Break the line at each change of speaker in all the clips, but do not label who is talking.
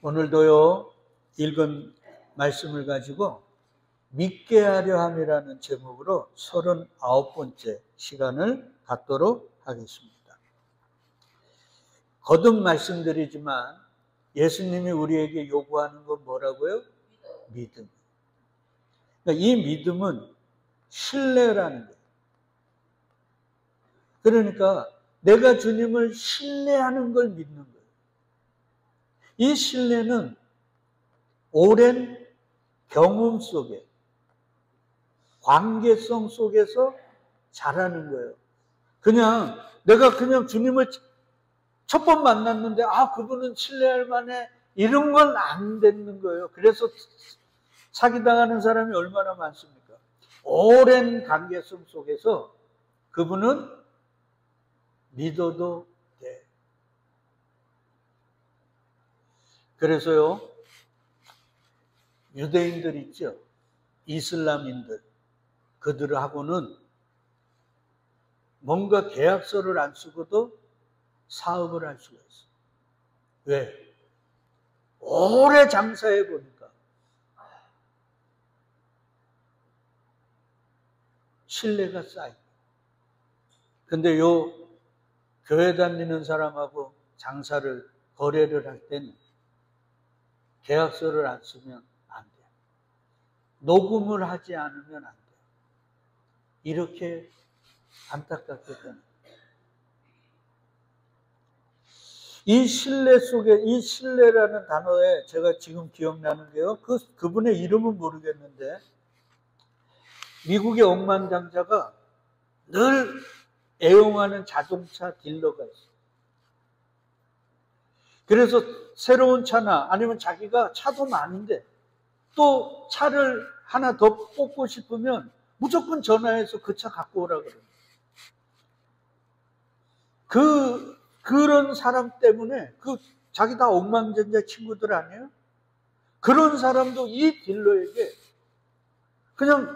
오늘도요, 읽은 말씀을 가지고 믿게 하려 함이라는 제목으로 39번째 시간을 갖도록 하겠습니다. 거듭 말씀드리지만 예수님이 우리에게 요구하는 건 뭐라고요? 믿음. 그러니까 이 믿음은 신뢰라는 거예요. 그러니까 내가 주님을 신뢰하는 걸 믿는 거예요. 이 신뢰는 오랜 경험 속에, 관계성 속에서 자라는 거예요. 내가 그냥 주님을 첫 번 만났는데, 그분은 신뢰할 만해. 이런 건 안 되는 거예요. 그래서 사기당하는 사람이 얼마나 많습니까? 오랜 관계성 속에서 그분은 믿어도 돼. 그래서요, 유대인들 있죠? 이슬람인들. 그들하고는 뭔가 계약서를 안 쓰고도 사업을 할 수가 있어요. 왜? 오래 장사해 보니까 신뢰가 쌓이고. 근데 요 교회 다니는 사람하고 거래를 할 때는 계약서를 안 쓰면 안 돼요. 녹음을 하지 않으면 안 돼요. 이렇게 안타깝게 되는. 이 신뢰 속에, 이 신뢰라는 단어에 제가 지금 기억나는 게요, 그분의 이름은 모르겠는데, 미국의 억만장자가 늘 애용하는 자동차 딜러가 있어요. 그래서 새로운 차나 아니면 자기가 차도 많은데 또 차를 하나 더 뽑고 싶으면 무조건 전화해서 그 차 갖고 오라 그래요. 그런 사람 때문에, 자기 다 억만장자 친구들 아니에요? 그런 사람도 이 딜러에게 그냥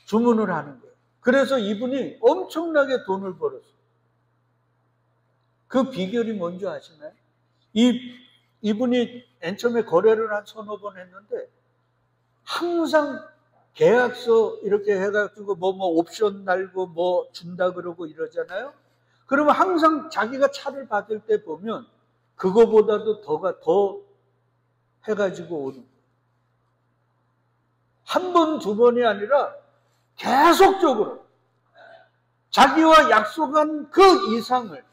주문을 하는 거예요. 그래서 이분이 엄청나게 돈을 벌었어요. 그 비결이 뭔지 아시나요? 이분이 맨 처음에 거래를 한 서너 번 했는데 항상 계약서 이렇게 해가지고 뭐 옵션 날고 뭐 준다 그러고 이러잖아요. 그러면 항상 자기가 차를 받을 때 보면 그거보다도 더 해가지고 오는 거예요. 한 번, 두 번이 아니라 계속적으로 자기와 약속한 그 이상을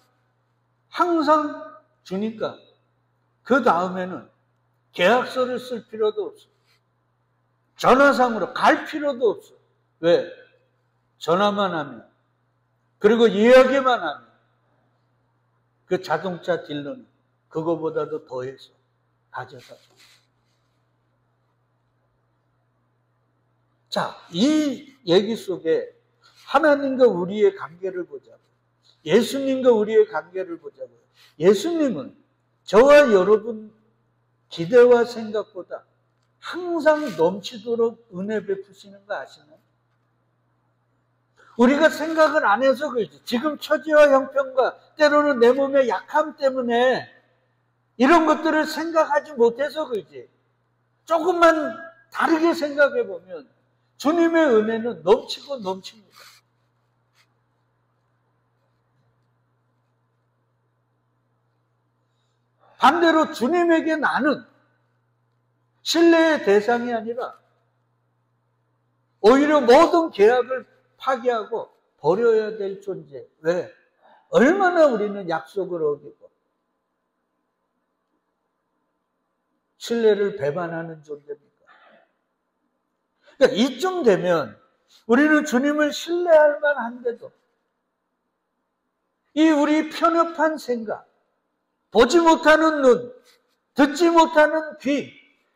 항상 주니까 그 다음에는 계약서를 쓸 필요도 없어요. 전화상으로 갈 필요도 없어요. 왜? 전화만 하면, 그리고 이야기만 하면 그 자동차 딜러는 그거보다도 더해서 가져다 줍니다. 자, 이 얘기 속에 하나님과 우리의 관계를 보자고요. 예수님과 우리의 관계를 보자고요. 예수님은 저와 여러분 기대와 생각보다 항상 넘치도록 은혜 베푸시는 거 아시나요? 우리가 생각을 안 해서 그렇지. 지금 처지와 형편과 때로는 내 몸의 약함 때문에 이런 것들을 생각하지 못해서 그렇지. 조금만 다르게 생각해 보면 주님의 은혜는 넘치고 넘칩니다. 반대로 주님에게 나는 신뢰의 대상이 아니라 오히려 모든 계약을 파기하고 버려야 될 존재. 왜? 얼마나 우리는 약속을 어기고 신뢰를 배반하는 존재입니까? 그러니까 이쯤 되면 우리는 주님을 신뢰할 만한데도 이 우리 편협한 생각, 보지 못하는 눈, 듣지 못하는 귀,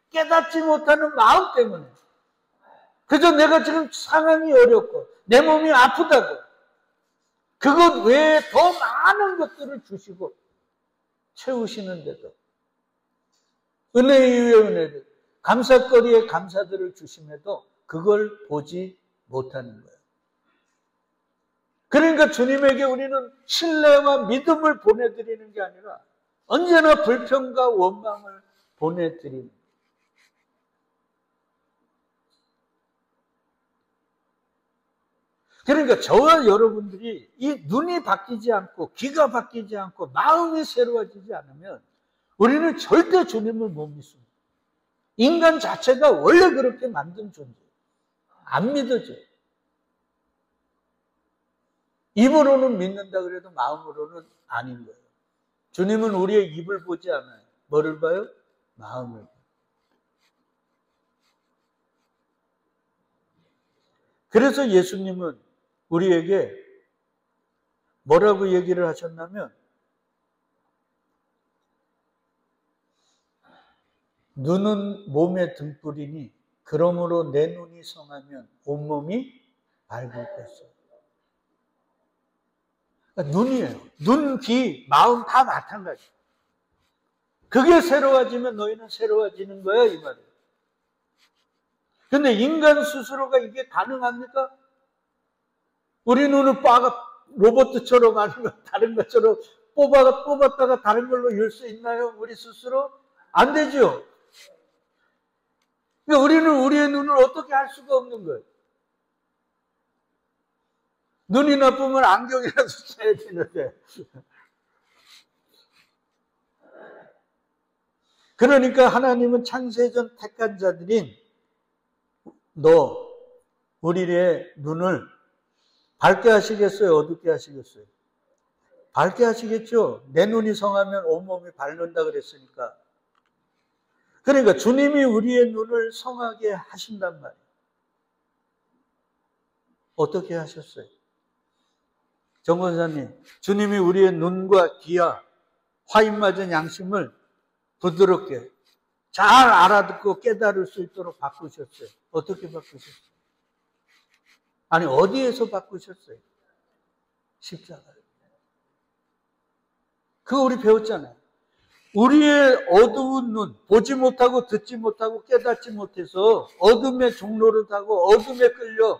깨닫지 못하는 마음 때문에 그저 내가 지금 상황이 어렵고 내 몸이 아프다고 그것 외에 더 많은 것들을 주시고 채우시는데도 은혜 위에 은혜를, 감사거리에 감사들을 주심에도 그걸 보지 못하는 거예요. 그러니까 주님에게 우리는 신뢰와 믿음을 보내드리는 게 아니라 언제나 불평과 원망을 보내드립니다. 그러니까 저와 여러분들이 이 눈이 바뀌지 않고 귀가 바뀌지 않고 마음이 새로워지지 않으면 우리는 절대 주님을 못 믿습니다. 인간 자체가 원래 그렇게 만든 존재예요. 안 믿어져요. 입으로는 믿는다 그래도 마음으로는 아닌 거예요. 주님은 우리의 입을 보지 않아요. 뭐를 봐요? 마음을 봐요. 그래서 예수님은 우리에게 뭐라고 얘기를 하셨냐면 눈은 몸의 등불이니 그러므로 내 눈이 성하면 온몸이 밝을 것이다. 그러니까 눈이에요. 눈, 귀, 마음 다 마찬가지예요. 그게 새로워지면 너희는 새로워지는 거야 이 말이에요. 근데 인간 스스로가 이게 가능합니까? 우리 눈을 로봇처럼 아니면 다른 것처럼 뽑았다가 다른 걸로 열 수 있나요? 우리 스스로? 안 되죠. 그러니까 우리는 우리의 눈을 어떻게 할 수가 없는 거예요. 눈이 나쁘면 안경이라도 써야 되는데. 그러니까 하나님은 창세전 택한 자들인 우리의 눈을 밝게 하시겠어요? 어둡게 하시겠어요? 밝게 하시겠죠? 내 눈이 성하면 온몸이 밝는다 그랬으니까. 그러니까 주님이 우리의 눈을 성하게 하신단 말이에요. 어떻게 하셨어요? 정 권사님, 주님이 우리의 눈과 귀와 화인 맞은 양심을 부드럽게 잘 알아듣고 깨달을 수 있도록 바꾸셨어요. 어떻게 바꾸셨어요? 아니, 어디에서 바꾸셨어요? 십자가요. 그거 우리 배웠잖아요. 우리의 어두운 눈, 보지 못하고 듣지 못하고 깨닫지 못해서 어둠의 종로를 타고 어둠에 끌려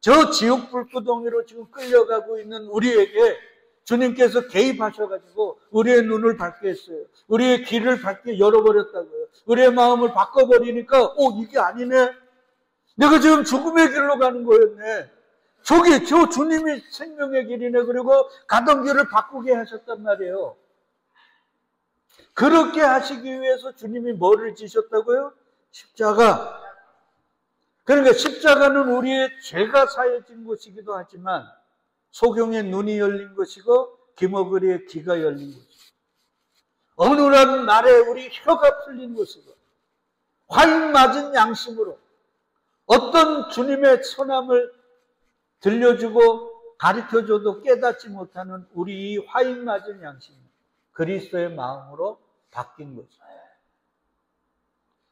저 지옥 불구덩이로 지금 끌려가고 있는 우리에게 주님께서 개입하셔가지고 우리의 눈을 밝게 했어요. 우리의 귀를 밝게 열어버렸다고요. 우리의 마음을 바꿔버리니까 이게 아니네. 내가 지금 죽음의 길로 가는 거였네. 저 주님이 생명의 길이네. 그리고 가던 길을 바꾸게 하셨단 말이에요. 그렇게 하시기 위해서 주님이 뭐를 지셨다고요? 십자가. 그러니까 십자가는 우리의 죄가 사해진 것이기도 하지만 소경의 눈이 열린 것이고 기머거리의 귀가 열린 것이고 어느한 날에 우리 혀가 풀린 것이고 화인 맞은 양심으로 어떤 주님의 선함을 들려주고 가르쳐줘도 깨닫지 못하는 우리 화인 맞은 양심, 그리스도의 마음으로 바뀐 거죠.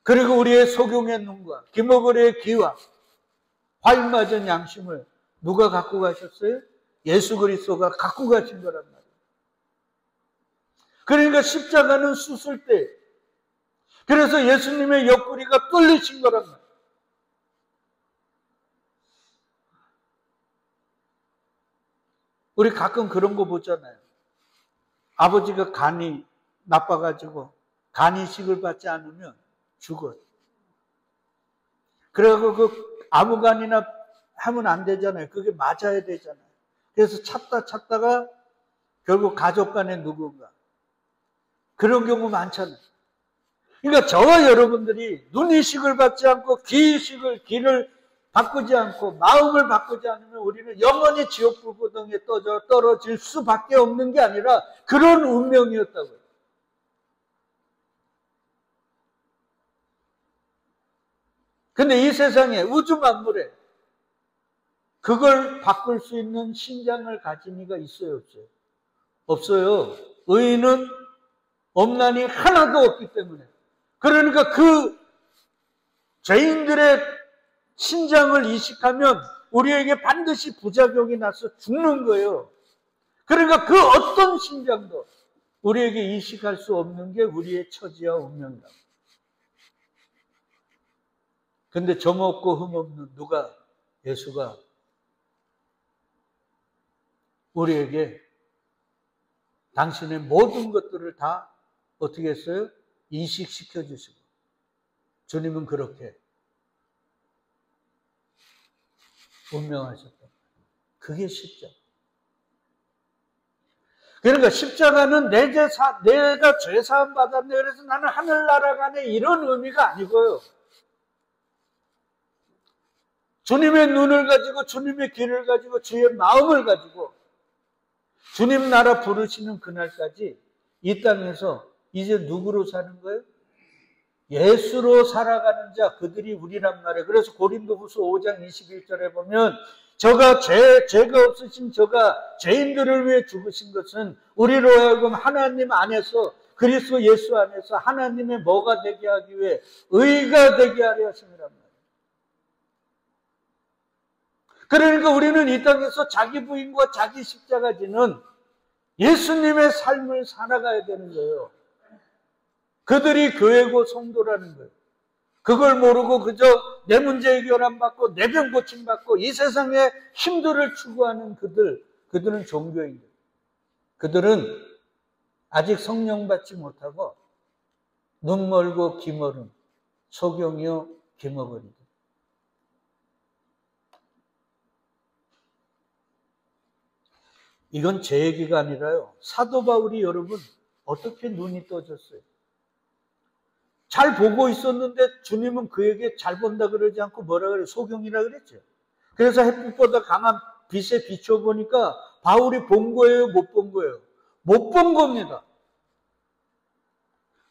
그리고 우리의 소경의 눈과 기머거리의 귀와 화인 맞은 양심을 누가 갖고 가셨어요? 예수 그리스도가 갖고 가신 거란 말이에요. 그러니까 십자가는 수술대. 그래서 예수님의 옆구리가 뚫리신 거란 말이에요. 우리 가끔 그런 거 보잖아요. 아버지가 간이 나빠가지고 간이식을 받지 않으면 죽어요. 그래서 그 아무 간이나 하면 안 되잖아요. 그게 맞아야 되잖아요. 그래서 찾다가 결국 가족 간에 누군가. 그런 경우 많잖아요. 그러니까 저와 여러분들이 눈이식을 받지 않고 귀를 바꾸지 않고 마음을 바꾸지 않으면 우리는 영원히 지옥 불구덩이에 떨어질 수밖에 없는 게 아니라 그런 운명이었다고요. 근데 이 세상에 우주 만물에 그걸 바꿀 수 있는 신장을 가진 이가 있어요, 없어요? 없어요. 의인은 없나니 하나도 없기 때문에. 그러니까 그 죄인들의 신장을 이식하면 우리에게 반드시 부작용이 나서 죽는 거예요. 그러니까 그 어떤 신장도 우리에게 이식할 수 없는 게 우리의 처지와 운명이다. 근데 점없고 흠없는 예수가 우리에게 당신의 모든 것들을 다 어떻게 했어요? 이식시켜 주시고. 주님은 그렇게 운명하셨다. 그게 십자가. 그러니까 십자가는 내가 죄사함 받았네, 그래서 나는 하늘나라 가네, 이런 의미가 아니고요. 주님의 눈을 가지고, 주님의 귀를 가지고, 주의 마음을 가지고 주님 나라 부르시는 그날까지 이 땅에서 이제 누구로 사는 거예요? 예수로 살아가는 자, 그들이 우리란 말이에요. 그래서 고린도후서 5장 21절에 보면 죄가 없으신 저가 죄인들을 위해 죽으신 것은 우리로 하여금 하나님 안에서, 그리스도 예수 안에서 하나님의 뭐가 되게 하기 위해, 의가 되게 하려 하심이란 말이에요. 그러니까 우리는 이 땅에서 자기 부인과 자기 십자가 지는 예수님의 삶을 살아가야 되는 거예요. 그들이 교회고 성도라는 거예요. 그걸 모르고 그저 내 문제 해결 안 받고 내 병 고침 받고 이 세상의 힘들을 추구하는 그들은 종교인들. 그들은 아직 성령 받지 못하고 눈 멀고 귀 멀은 소경이요 귀머거리들. 이건 제 얘기가 아니라요. 사도 바울이 여러분 어떻게 눈이 떠졌어요? 잘 보고 있었는데 주님은 그에게 잘 본다 그러지 않고 뭐라 그래요? 소경이라 그랬죠. 그래서 햇빛보다 강한 빛에 비춰보니까 바울이 본 거예요? 못 본 거예요? 못 본 겁니다.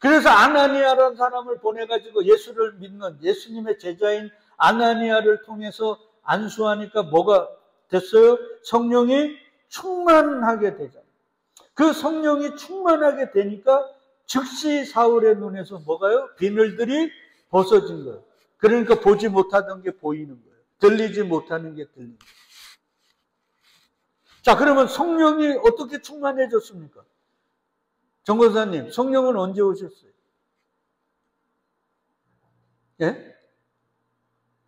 그래서 아나니아라는 사람을 보내가지고 예수를 믿는 예수님의 제자인 아나니아를 통해서 안수하니까 뭐가 됐어요? 성령이 충만하게 되잖아요. 그 성령이 충만하게 되니까 즉시 사울의 눈에서 뭐가요? 비늘들이 벗어진 거예요. 그러니까 보지 못하던 게 보이는 거예요. 들리지 못하는 게 들리는 거예요. 자, 그러면 성령이 어떻게 충만해졌습니까? 정권사님, 성령은 언제 오셨어요? 예?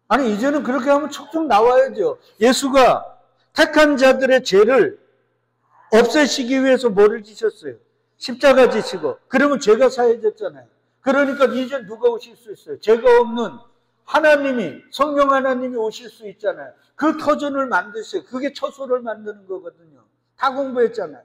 아니, 이제는 그렇게 하면 척척 나와야죠. 예수가 택한 자들의 죄를 없애시기 위해서 뭐를 지셨어요? 십자가 지시고. 그러면 죄가 사해졌잖아요. 그러니까 이제 누가 오실 수 있어요? 죄가 없는 하나님이, 성령 하나님이 오실 수 있잖아요. 그 터전을 만드세요. 그게 처소를 만드는 거거든요. 다 공부했잖아요.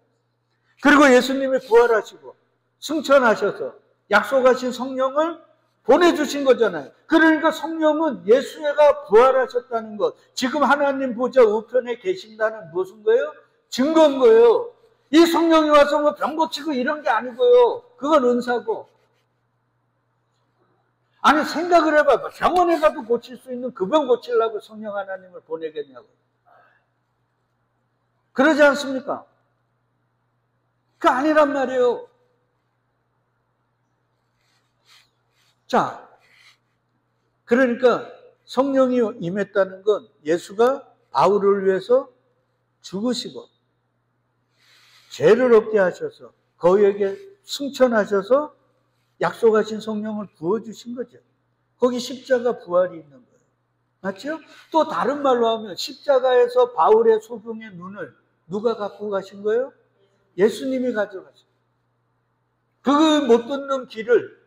그리고 예수님이 부활하시고 승천하셔서 약속하신 성령을 보내주신 거잖아요. 그러니까 성령은 예수가 부활하셨다는 것, 지금 하나님 보좌 우편에 계신다는 무슨 거예요? 증거인 거예요. 이 성령이 와서 뭐 병 고치고 이런 게 아니고요. 그건 은사고. 아니, 생각을 해봐. 병원에 가도 고칠 수 있는 그 병 고치려고 성령 하나님을 보내겠냐고. 그러지 않습니까? 그거 아니란 말이에요. 자, 그러니까 성령이 임했다는 건 예수가 바울을 위해서 죽으시고 죄를 없게 하셔서 그에게 승천하셔서 약속하신 성령을 부어주신 거죠. 거기 십자가 부활이 있는 거예요. 맞죠? 또 다른 말로 하면 십자가에서 바울의 소경의 눈을 누가 갖고 가신 거예요? 예수님이 가져가신 거예요. 그 못 듣는 귀를,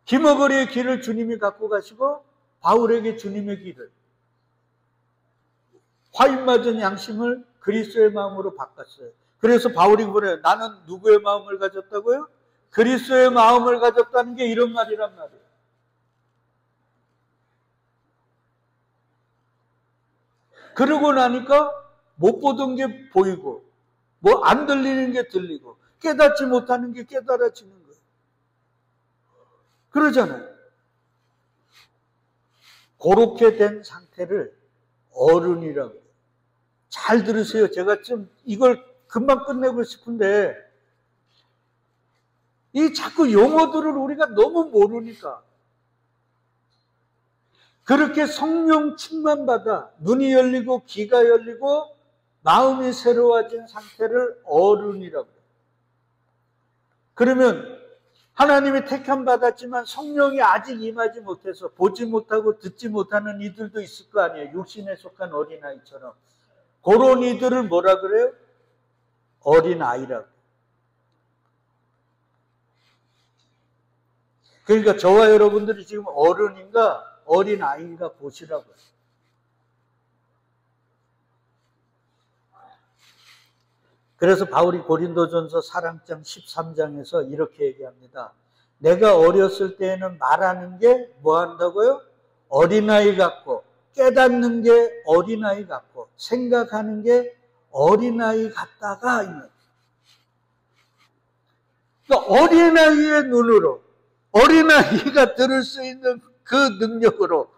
귀머거리의 귀를 주님이 갖고 가시고 바울에게 주님의 귀를, 화인 맞은 양심을 그리스도의 마음으로 바꿨어요. 그래서 바울이 그래요. 나는 누구의 마음을 가졌다고요? 그리스도의 마음을 가졌다는 게 이런 말이란 말이에요. 그러고 나니까 못 보던 게 보이고 뭐 안 들리는 게 들리고 깨닫지 못하는 게 깨달아지는 거예요. 그러잖아요. 그렇게 된 상태를 어른이라고 해요. 잘 들으세요. 제가 좀 이걸 금방 끝내고 싶은데 이 자꾸 용어들을 우리가 너무 모르니까 그렇게 성령 충만받아 눈이 열리고 귀가 열리고 마음이 새로워진 상태를 어른이라고 해요. 그러면 하나님이 택함 받았지만 성령이 아직 임하지 못해서 보지 못하고 듣지 못하는 이들도 있을 거 아니에요. 육신에 속한 어린아이처럼. 그런 이들을 뭐라 그래요? 어린아이라고. 그러니까 저와 여러분들이 지금 어른인가 어린 아이인가 보시라고요. 그래서 바울이 고린도전서 4장 13장에서 이렇게 얘기합니다. 내가 어렸을 때에는 말하는 게 뭐 한다고요? 어린아이 같고, 깨닫는 게 어린아이 같고, 생각하는 게 어린아이 같다가 있는. 그러니까 어린아이의 눈으로, 어린아이가 들을 수 있는 그 능력으로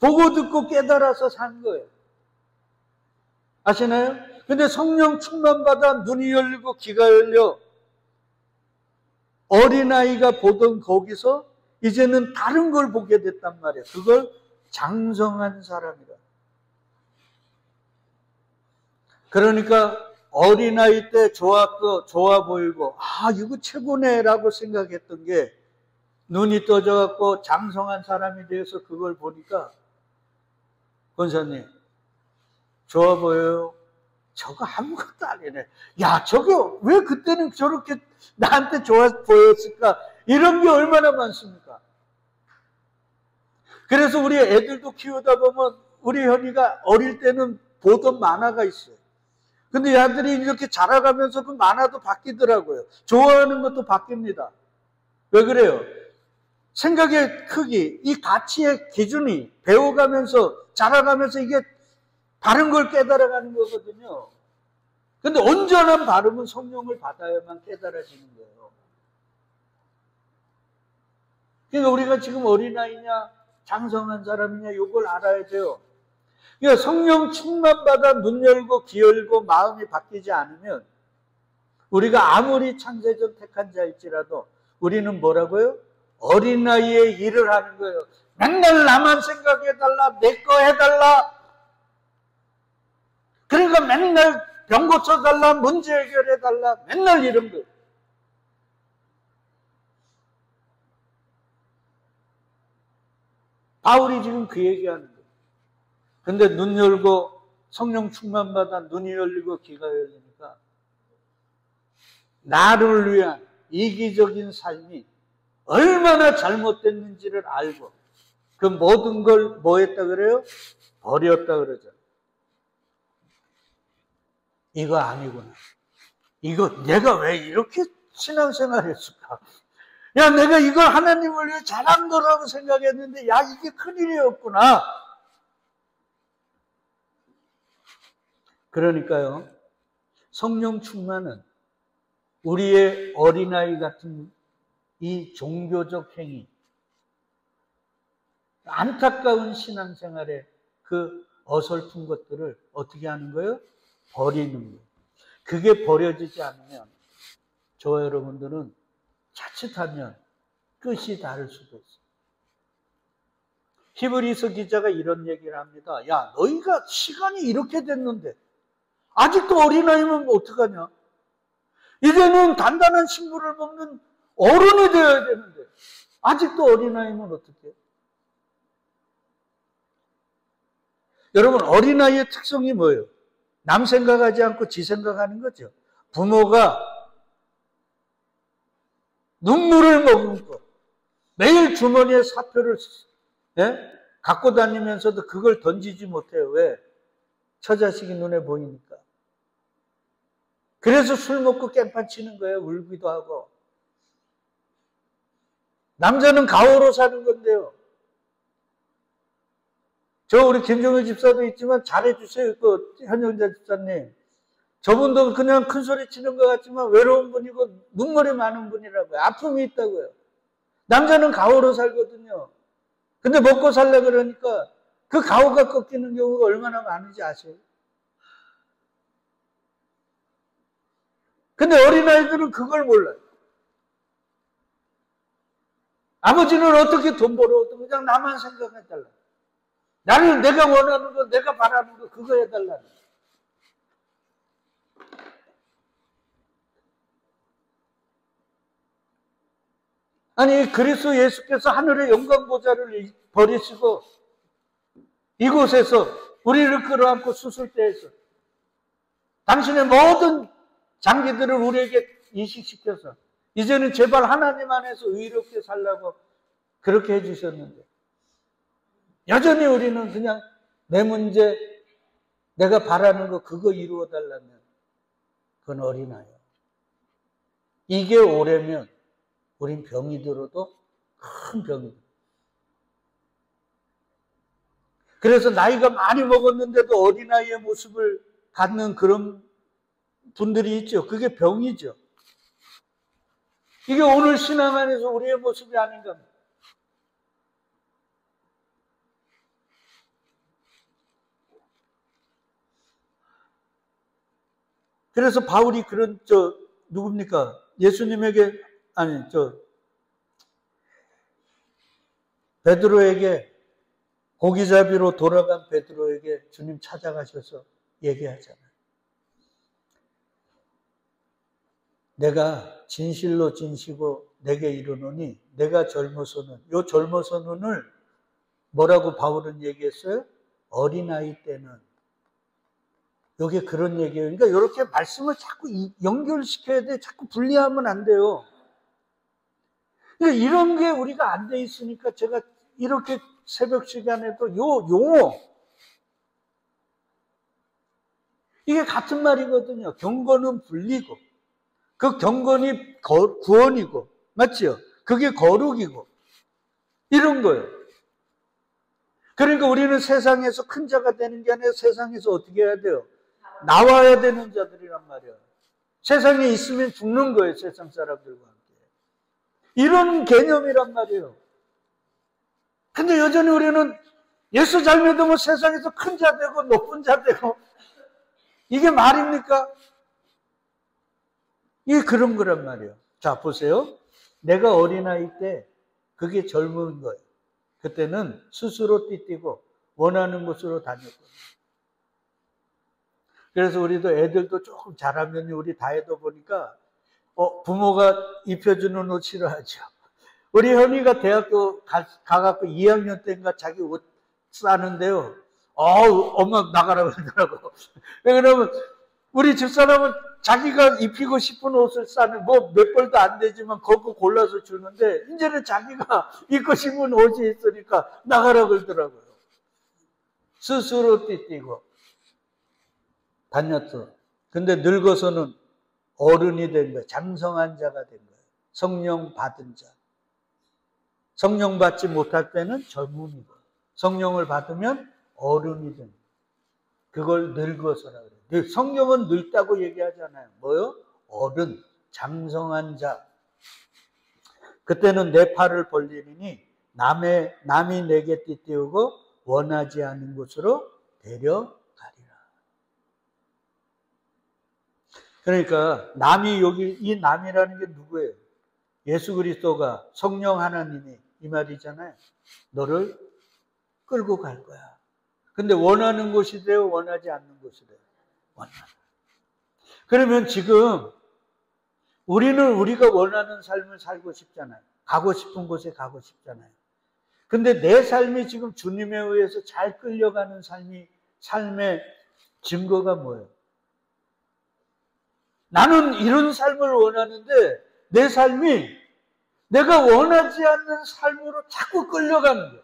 보고 듣고 깨달아서 산 거예요. 아시나요? 근데 성령 충만받아 눈이 열리고 귀가 열려 어린아이가 보던 거기서 이제는 다른 걸 보게 됐단 말이에요. 그걸 장성한 사람이라. 그러니까 어린아이 때 좋아 보이고 이거 최고네라고 생각했던 게 눈이 떠져갖고 장성한 사람이 되어서 그걸 보니까 권사님 좋아 보여요? 저거 아무것도 아니네. 야, 저거 왜 그때는 저렇게 나한테 좋아 보였을까? 이런 게 얼마나 많습니까? 그래서 우리 애들도 키우다 보면 우리 현이가 어릴 때는 보던 만화가 있어요. 근데 아들이 이렇게 자라가면서 그 만화도 바뀌더라고요. 좋아하는 것도 바뀝니다. 왜 그래요? 생각의 크기, 이 가치의 기준이 배워가면서 자라가면서 이게 다른 걸 깨달아가는 거거든요. 근데 온전한 발음은 성령을 받아야만 깨달아지는 거예요. 그러니까 우리가 지금 어린아이냐 장성한 사람이냐 이걸 알아야 돼요. 그러니까 성령 충만받아 눈 열고 귀 열고 마음이 바뀌지 않으면 우리가 아무리 창세전 택한 자일지라도 우리는 뭐라고요? 어린아이의 일을 하는 거예요. 맨날 나만 생각해달라, 내 거 해달라. 그러니까 맨날 병 고쳐달라, 문제 해결해달라, 맨날 이런 거. 바울이 지금 그 얘기하는 거예요. 근데 눈 열고 성령 충만받아 눈이 열리고 귀가 열리니까 나를 위한 이기적인 삶이 얼마나 잘못됐는지를 알고 그 모든 걸 뭐 했다 그래요? 버렸다 그러죠. 이거 아니구나. 이거 내가 왜 이렇게 신앙생활 했을까? 야, 내가 이걸 하나님을 위해 잘한 거라고 생각했는데 야, 이게 큰일이었구나. 그러니까요, 성령 충만은 우리의 어린아이 같은 이 종교적 행위, 안타까운 신앙생활의 그 어설픈 것들을 어떻게 하는 거예요? 버리는 거예요. 그게 버려지지 않으면 저와 여러분들은 자칫하면 끝이 다를 수도 있어요. 히브리서 기자가 이런 얘기를 합니다. 야, 너희가 시간이 이렇게 됐는데 아직도 어린아이면 어떡하냐? 이제는 단단한 식물을 먹는 어른이 되어야 되는데 아직도 어린아이면 어떡해요? 여러분, 어린아이의 특성이 뭐예요? 남 생각하지 않고 지 생각하는 거죠. 부모가 눈물을 머금고 매일 주머니에 사표를 갖고 다니면서도 그걸 던지지 못해요. 왜? 처자식이 눈에 보이니까. 그래서 술 먹고 깽판 치는 거예요. 울기도 하고. 남자는 가오로 사는 건데요. 저 우리 김종일 집사도 있지만 잘해주세요. 그 현영자 집사님. 저분도 그냥 큰 소리 치는 것 같지만 외로운 분이고 눈물이 많은 분이라고요. 아픔이 있다고요. 남자는 가오로 살거든요. 근데 먹고 살려 그러니까 그 가오가 꺾이는 경우가 얼마나 많은지 아세요? 근데 어린아이들은 그걸 몰라요. 아버지는 어떻게 돈 벌어도 그냥 나만 생각해달라. 나를 내가 원하는 거, 내가 바라는 거 그거 해달라. 아니 그리스도 예수께서 하늘의 영광 보좌를 버리시고 이곳에서 우리를 끌어안고 수술대에서 당신의 모든 장기들을 우리에게 이식시켜서 이제는 제발 하나님 안에서 의롭게 살라고 그렇게 해주셨는데 여전히 우리는 그냥 내 문제, 내가 바라는 거 그거 이루어달라면 그건 어린아이야. 이게 오래면 우린 병이 들어도 큰 병이 들어. 그래서 나이가 많이 먹었는데도 어린아이의 모습을 갖는 그런 분들이 있죠. 그게 병이죠. 이게 오늘 신앙 안에서 우리의 모습이 아닌가. 그래서 바울이 그런, 누굽니까? 예수님에게, 베드로에게, 고기잡이로 돌아간 베드로에게 주님 찾아가셔서 얘기하잖아요. 내가 진실로 진시고 내게 이르노니 내가 젊어서는, 요 젊어서는을 뭐라고 바울은 얘기했어요? 어린아이 때는. 이게 그런 얘기예요. 그러니까 이렇게 말씀을 자꾸 연결시켜야 돼. 자꾸 분리하면 안 돼요. 그러니까 이런 게 우리가 안 돼 있으니까 제가 이렇게 새벽 시간에도 용어 이게 같은 말이거든요. 경건은 분리고 그 경건이 구원이고 맞죠? 그게 거룩이고 이런 거예요. 그러니까 우리는 세상에서 큰 자가 되는 게 아니라 세상에서 어떻게 해야 돼요? 나와야 되는 자들이란 말이야. 세상에 있으면 죽는 거예요. 세상 사람들과 함께. 이런 개념이란 말이에요. 근데 여전히 우리는 예수 잘 믿으면 세상에서 큰 자 되고 높은 자 되고 이게 말입니까? 이게 그런 거란 말이에요. 자, 보세요. 내가 어린아이 때 그게 젊은 거예요. 그때는 스스로 띠뛰고 원하는 곳으로 다녔거든요. 그래서 우리도 애들도 조금 자라면 우리 다해도 보니까 부모가 입혀주는 옷 싫어하죠. 우리 현이가 대학교 가갖고 2학년 때인가 자기 옷 싸는데요. 엄마 나가라고 하더라고. 왜냐면 우리 집사람은 자기가 입히고 싶은 옷을 싸는 뭐 몇 벌도 안 되지만 그거 골라서 주는데 이제는 자기가 입고 싶은 옷이 있으니까 나가라고 그러더라고요. 스스로 띠뛰고 다녔어. 근데 늙어서는 어른이 된 거예요. 장성한 자가 된 거예요. 성령 받은 자. 성령 받지 못할 때는 젊은이고 성령을 받으면 어른이 된 거예요. 그걸 늙어서라 그래요. 성령은 늙다고 얘기하잖아요. 뭐요? 어른, 장성한 자. 그때는 내 팔을 벌리니 남이 내게 띠띠우고 원하지 않는 곳으로 데려가리라. 그러니까 남이 여기 이 남이라는 게 누구예요? 예수 그리스도가 성령 하나님이 이 말이잖아요. 너를 끌고 갈 거야. 근데 원하는 곳이 돼요? 원하지 않는 곳이 돼요? 원하는. 그러면 지금 우리는 우리가 원하는 삶을 살고 싶잖아요. 가고 싶은 곳에 가고 싶잖아요. 근데 내 삶이 지금 주님에 의해서 잘 끌려가는 삶의 증거가 뭐예요? 나는 이런 삶을 원하는데 내 삶이 내가 원하지 않는 삶으로 자꾸 끌려가는 거예요.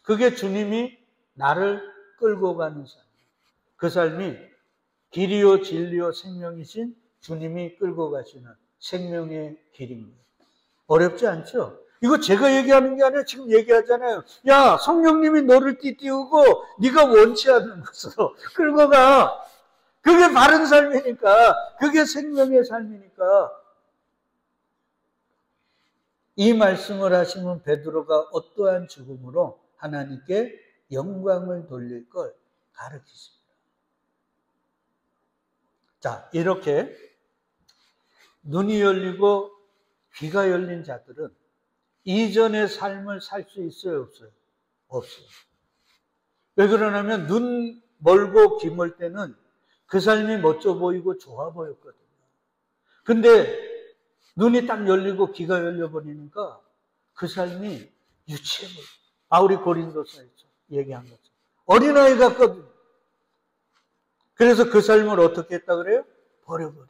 그게 주님이 나를 끌고 가는 삶. 그 삶이 길이요 진리요 생명이신 주님이 끌고 가시는 생명의 길입니다. 어렵지 않죠? 이거 제가 얘기하는 게 아니라 지금 얘기하잖아요. 야, 성령님이 너를 띠띠우고 네가 원치 않는 것으로 끌고 가. 그게 바른 삶이니까. 그게 생명의 삶이니까. 이 말씀을 하시면 베드로가 어떠한 죽음으로 하나님께 영광을 돌릴 걸 가르치십니다. 자, 이렇게 눈이 열리고 귀가 열린 자들은 이전의 삶을 살 수 있어요, 없어요? 없어요. 왜 그러냐면 눈 멀고 귀 멀 때는 그 삶이 멋져 보이고 좋아 보였거든요. 근데 눈이 딱 열리고 귀가 열려버리니까 그 삶이 유치해 보여요. 바울이 고린도서에서 얘기한 거죠. 어린아이 같거든요. 그래서 그 삶을 어떻게 했다 그래요? 버려버려요.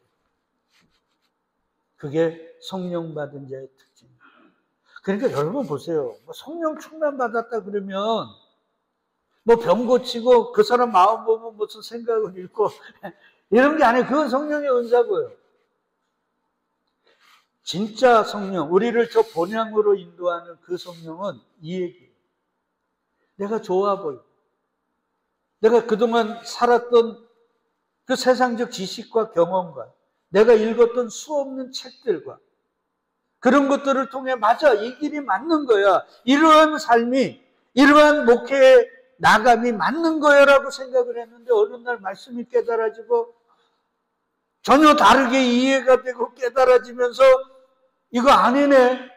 그게 성령 받은 자의 특징입니다. 그러니까 여러분 보세요. 뭐 성령 충만 받았다 그러면 뭐 병 고치고 그 사람 마음 보면 무슨 생각을 읽고 이런 게 아니에요. 그건 성령의 은사고요. 진짜 성령, 우리를 저 본향으로 인도하는 그 성령은 이 얘기예요. 내가 좋아 보여. 내가 그동안 살았던 그 세상적 지식과 경험과 내가 읽었던 수없는 책들과 그런 것들을 통해 맞아, 이 길이 맞는 거야. 이러한 삶이, 이러한 목회의 나감이 맞는 거야 라고 생각을 했는데 어느 날 말씀이 깨달아지고 전혀 다르게 이해가 되고 깨달아지면서 이거 아니네.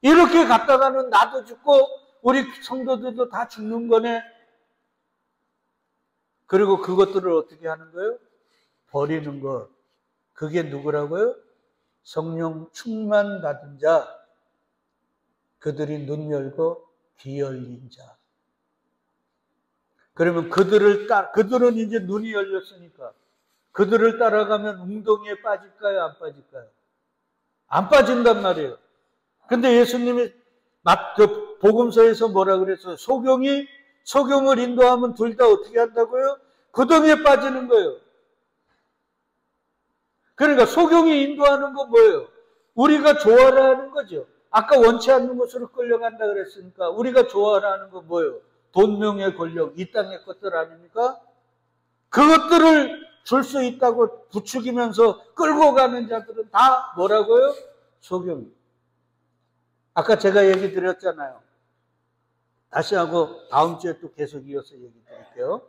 이렇게 갔다가는 나도 죽고 우리 성도들도 다 죽는 거네. 그리고 그것들을 어떻게 하는 거예요? 버리는 것. 그게 누구라고요? 성령 충만 받은 자. 그들이 눈 열고 귀 열린 자. 그러면 그들은 이제 눈이 열렸으니까 그들을 따라가면 웅덩이에 빠질까요? 안 빠질까요? 안 빠진단 말이에요. 근데 예수님이 복음서에서 뭐라 그랬어요? 소경을 인도하면 둘 다 어떻게 한다고요? 구덩이에 빠지는 거예요. 그러니까 소경이 인도하는 건 뭐예요? 우리가 좋아라 하는 거죠. 아까 원치 않는 곳으로 끌려간다 그랬으니까 우리가 좋아라 하는 건 뭐예요? 돈, 명예, 권력, 이 땅의 것들 아닙니까? 그것들을 줄 수 있다고 부추기면서 끌고 가는 자들은 다 뭐라고요? 소경이. 아까 제가 얘기 드렸잖아요. 다시 하고 다음 주에 또 계속 이어서 얘기 드릴게요.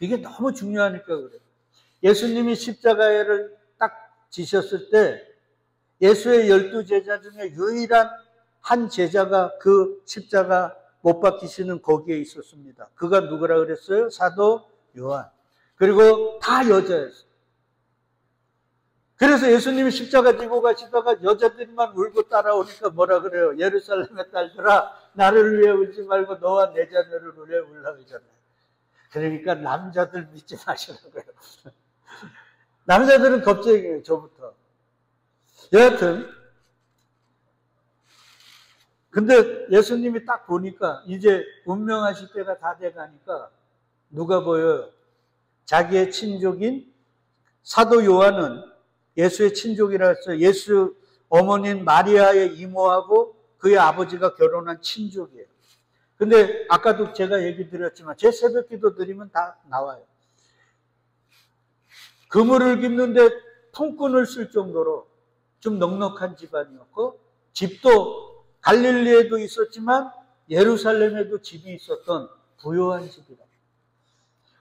이게 너무 중요하니까 그래요. 예수님이 십자가를 딱 지셨을 때 예수의 12제자 중에 유일한 한 제자가 그 십자가 못 박히시는 거기에 있었습니다. 그가 누구라 그랬어요? 사도 요한. 그리고 다 여자였어요. 그래서 예수님이 십자가 지고 가시다가 여자들만 울고 따라오니까 뭐라 그래요? 예루살렘의 딸들아 나를 위해 울지 말고 너와 내 자녀를 위해 울라 그러잖아요. 그러니까 남자들 믿지 마시라고요. 남자들은 겁쟁이에요. 저부터. 여하튼 근데 예수님이 딱 보니까 이제 운명하실 때가 다 돼가니까 누가 보여요? 자기의 친족인 사도 요한은 예수의 친족이라 했어요. 예수 어머니인 마리아의 이모하고 그의 아버지가 결혼한 친족이에요. 근데 아까도 제가 얘기 드렸지만 제 새벽 기도 드리면 다 나와요. 그물을 깁는데 품꾼을 쓸 정도로 좀 넉넉한 집안이었고 집도 갈릴리에도 있었지만 예루살렘에도 집이 있었던 부유한 집이다.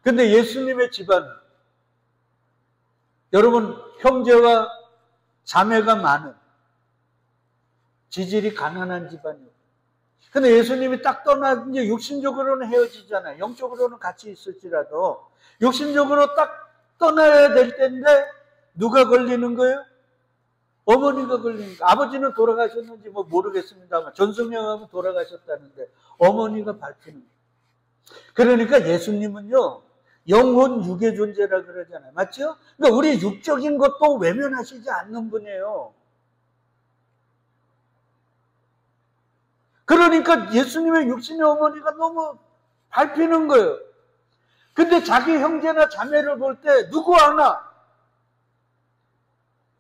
근데 예수님의 집안은 여러분 형제와 자매가 많은 지질이 가난한 집안이에요. 근데 예수님이 딱 이제 육신적으로는 헤어지잖아요. 영적으로는 같이 있을지라도 육신적으로 딱 떠나야 될 때인데 누가 걸리는 거예요? 어머니가 걸리는 거예요. 아버지는 돌아가셨는지 뭐 모르겠습니다만 전승명하면 돌아가셨다는데 어머니가 밝히는 거예요. 그러니까 예수님은요 영혼 육의 존재라 그러잖아요. 맞죠? 그러니까 우리 육적인 것도 외면하시지 않는 분이에요. 그러니까 예수님의 육신의 어머니가 너무 밟히는 거예요. 근데 자기 형제나 자매를 볼 때 누구 하나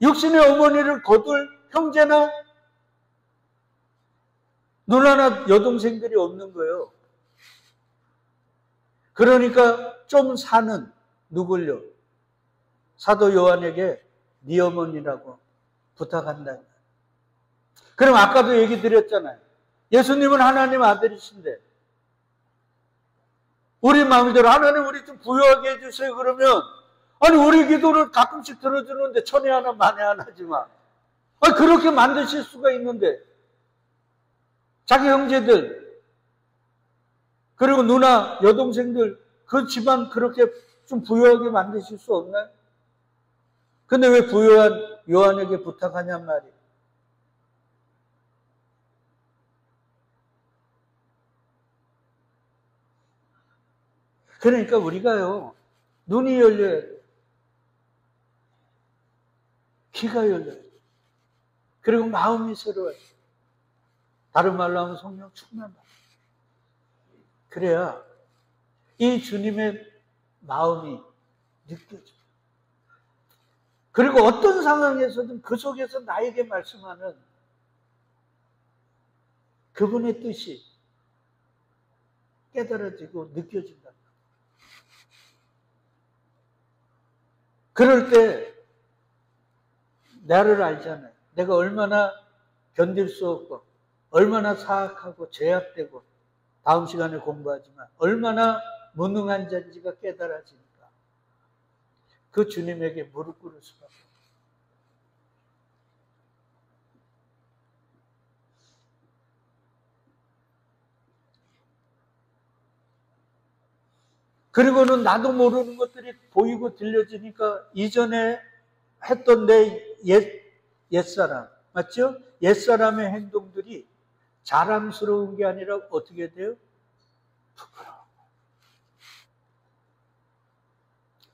육신의 어머니를 거둘 형제나 누나나 여동생들이 없는 거예요. 그러니까 좀 사는 누굴요? 사도 요한에게 네 어머니라고 부탁한다. 그럼 아까도 얘기 드렸잖아요. 예수님은 하나님 아들이신데 우리 마음대로 하나님 우리 좀 부유하게 해주세요 그러면 아니 우리 기도를 가끔씩 들어주는데 천에 하나 만에 하나지만 아니 그렇게 만드실 수가 있는데 자기 형제들 그리고 누나 여동생들 그 집안 그렇게 좀 부유하게 만드실 수 없나요? 근데 왜 부유한 요한에게 부탁하냔 말이에요. 그러니까 우리가요 눈이 열려야 돼요. 귀가 열려야 돼요. 그리고 마음이 새로워져. 다른 말로 하면 성령 충만받아. 그래야 이 주님의 마음이 느껴져. 그리고 어떤 상황에서든 그 속에서 나에게 말씀하는 그분의 뜻이 깨달아지고 느껴진다. 그럴 때 나를 알잖아요. 내가 얼마나 견딜 수 없고 얼마나 사악하고 죄악되고 다음 시간에 공부하지만 얼마나 무능한 자인지가 깨달아지니까 그 주님에게 무릎 꿇을 수밖에 없어요. 그리고는 나도 모르는 것들이 보이고 들려지니까 이전에 했던 내 옛사람, 맞죠? 옛사람의 행동들이 자랑스러운 게 아니라 어떻게 돼요? 부끄러워.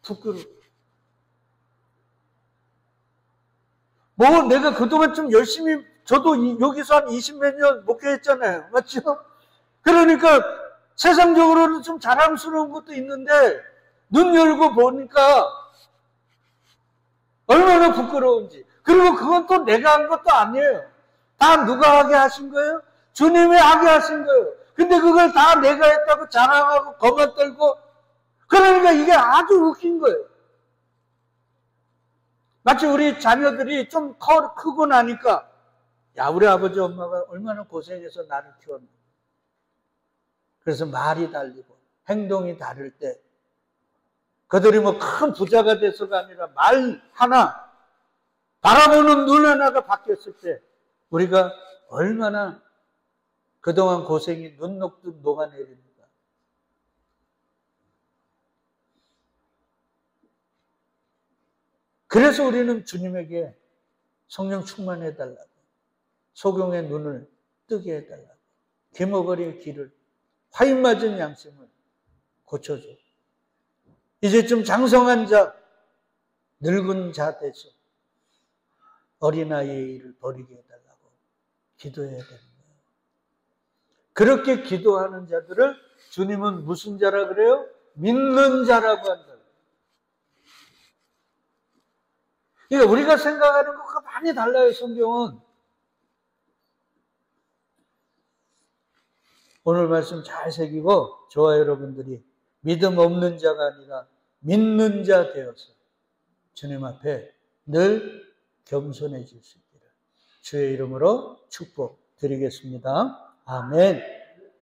부끄러워. 뭐 내가 그동안 좀 열심히, 저도 여기서 한 20몇 년 목회했잖아요. 맞죠? 그러니까 세상적으로는 좀 자랑스러운 것도 있는데 눈 열고 보니까 얼마나 부끄러운지. 그리고 그건 또 내가 한 것도 아니에요. 다 누가 하게 하신 거예요? 주님이 하게 하신 거예요. 근데 그걸 다 내가 했다고 자랑하고 거만 떨고, 그러니까 이게 아주 웃긴 거예요. 마치 우리 자녀들이 좀 크고 나니까, 야, 우리 아버지 엄마가 얼마나 고생해서 나를 키웠나. 그래서 말이 달리고 행동이 다를 때, 그들이 뭐 큰 부자가 돼서가 아니라 말 하나, 바라보는 눈 하나가 바뀌었을 때 우리가 얼마나 그동안 고생이 눈 녹듯 녹아내립니까? 그래서 우리는 주님에게 성령 충만해달라고, 소경의 눈을 뜨게 해달라고, 기머거리의 귀를, 화인 맞은 양심을 고쳐줘. 이제 좀 장성한 자, 늙은 자 돼서 어린아이의 일을 버리게 해달라고 기도해야 되는 거예요. 그렇게 기도하는 자들을 주님은 무슨 자라 그래요? 믿는 자라고 한다. 그러니까 우리가 생각하는 것과 많이 달라요, 성경은. 오늘 말씀 잘 새기고 저와 여러분들이 믿음 없는 자가 아니라 믿는 자 되어서 주님 앞에 늘 겸손해질 수 있기를 주의 이름으로 축복드리겠습니다. 아멘.